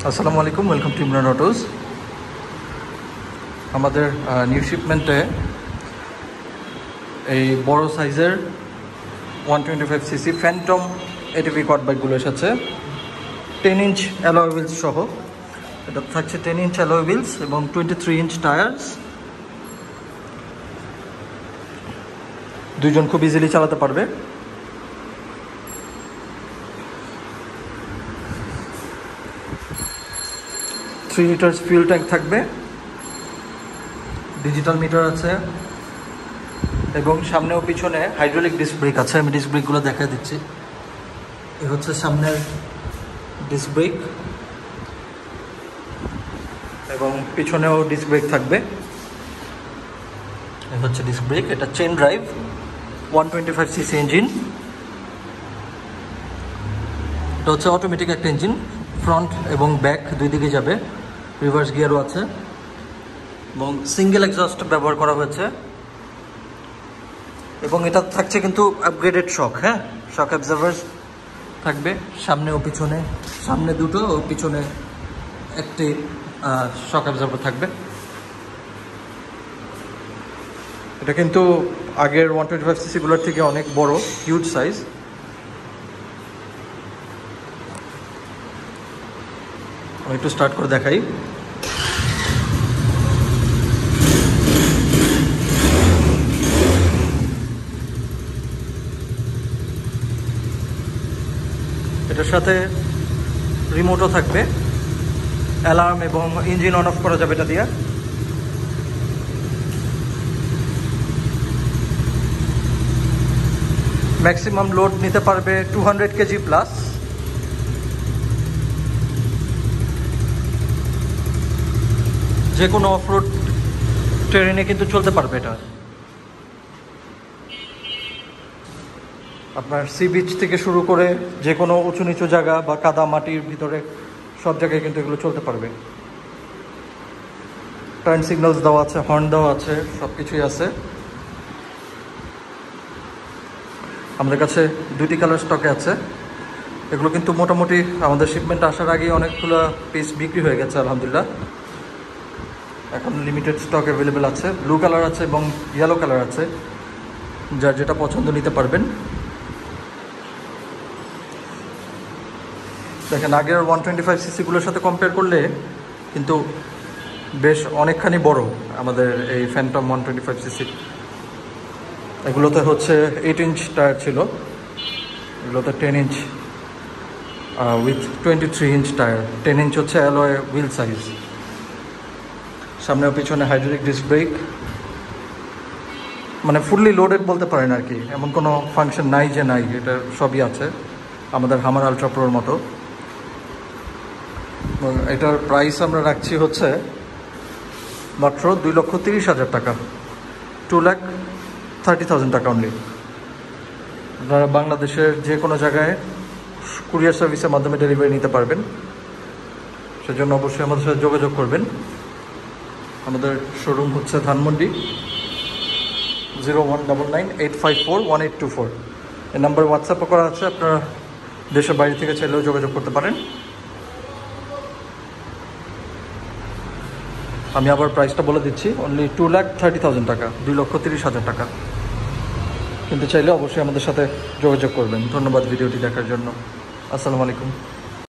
আসসালামু আলাইকুম, welcome to Imran autos. আমাদের নিউ শিপমেন্টে এই বড় সাইজের 125cc ফ্যান্টম এটিভি কোয়াড বাইকগুলো এসেছে 10 ইঞ্চ অ্যালয় হুইলস সহ। এটা থাকছে 10 ইঞ্চ অ্যালয় হুইলস এবং 23 ইঞ্চ টায়ার্স। দুইজন খুব ইজিলি চালাতে পারবে। থ্রি লিটার্স ফিউল ট্যাঙ্ক থাকবে, ডিজিটাল মিটার আছে এবং সামনে ও পিছনে হাইড্রোলিক ডিস্ক ব্রেক আছে। আমি ডিস্ক ব্রেকগুলো দেখা দিচ্ছি। এ হচ্ছে সামনের ডিস্ক ব্রেক এবং পিছনেও ডিস্ক ব্রেক থাকবে। এ হচ্ছে ডিস্ক ব্রেক। এটা চেন ড্রাইভ 125cc ইঞ্জিন। এটা হচ্ছে অটোমেটিক একটা ইঞ্জিন, ফ্রন্ট এবং ব্যাক দুই দিকে যাবে। রিভার্স গিয়ারও আছে এবং সিঙ্গেল এক্সস্ট ব্যবহার করা হয়েছে এবং এটা থাকছে কিন্তু আপগ্রেডেড শক। হ্যাঁ, শক অ্যাবজর্ভার থাকবে সামনে ও পিছনে, সামনে দুটো ও পিছনে একটি শক অ্যাবজর্ভার থাকবে। এটা কিন্তু আগের 125cc-গুলোর থেকে অনেক বড়, হিউজ সাইজ। আমি একটু স্টার্ট করে দেখাই। এটার সাথে রিমোটও থাকবে, অ্যালার্ম এবং ইঞ্জিন অন অফ করা যাবে এটা দিয়ে। ম্যাক্সিমাম লোড নিতে পারবে 200 কেজি প্লাস। যে কোনো অফরোড ট্রেনে কিন্তু চলতে পারবে এটা। আপনার সি বিচ থেকে শুরু করে যে কোনো উঁচু নিচু জায়গা বা কাদা মাটির ভিতরে সব জায়গায় কিন্তু এগুলো চলতে পারবে। টার্ন সিগন্যালস দেওয়া আছে, হর্ন দেওয়া আছে, সব কিছুই আছে। আমাদের কাছে দুটি কালার স্টকে আছে। এগুলো কিন্তু মোটামুটি আমাদের শিপমেন্ট আসার আগেই অনেকগুলো পিস বিক্রি হয়ে গেছে আলহামদুলিল্লাহ। এখন লিমিটেড স্টক অ্যাভেলেবেল আছে। ব্লু কালার আছে এবং ইয়েলো কালার আছে, যার যেটা পছন্দ নিতে পারবেন। দেখেন, আগের 125cc-গুলোর সাথে কম্পেয়ার করলে কিন্তু বেশ অনেকখানি বড় আমাদের এই ফ্যান্টম 125cc। এগুলোতে হচ্ছে 8 ইঞ্চ টায়ার ছিল, এগুলোতে 10 inch with 23 inch tyre. 10 inch হচ্ছে অ্যালয় হুইল সাইজ। সামনে ও পিছনে হাইড্রোলিক ডিস্ক ব্রেক, মানে ফুললি লোডেড বলতে পারেন আর কি। এমন কোনো ফাংশন নাই যে নাই, এটা সবই আছে আমাদের হামার আলট্রা প্রোর মতো। এটার প্রাইস আমরা রাখছি হচ্ছে মাত্র 2,30,000 টাকা, 2,30,000 টাকা অনলি। আপনারা বাংলাদেশের যে কোনো জায়গায় কুরিয়ার সার্ভিসের মাধ্যমে ডেলিভারি নিতে পারবেন। সেজন্য অবশ্যই আমাদের সাথে যোগাযোগ করবেন। আমাদের শোরুম হচ্ছে ধানমন্ডি, 0199854184। এই নাম্বার হোয়াটসঅ্যাপও করা আছে, আপনারা দেশের বাইরে থেকে চাইলেও যোগাযোগ করতে পারেন। আমি আবার প্রাইসটা বলে দিচ্ছি, অনলি 2,30,000 টাকা, 2,30,000 টাকা। কিন্তু চাইলে অবশ্যই আমাদের সাথে যোগাযোগ করবেন। ধন্যবাদ ভিডিওটি দেখার জন্য। আসসালামু আলাইকুম।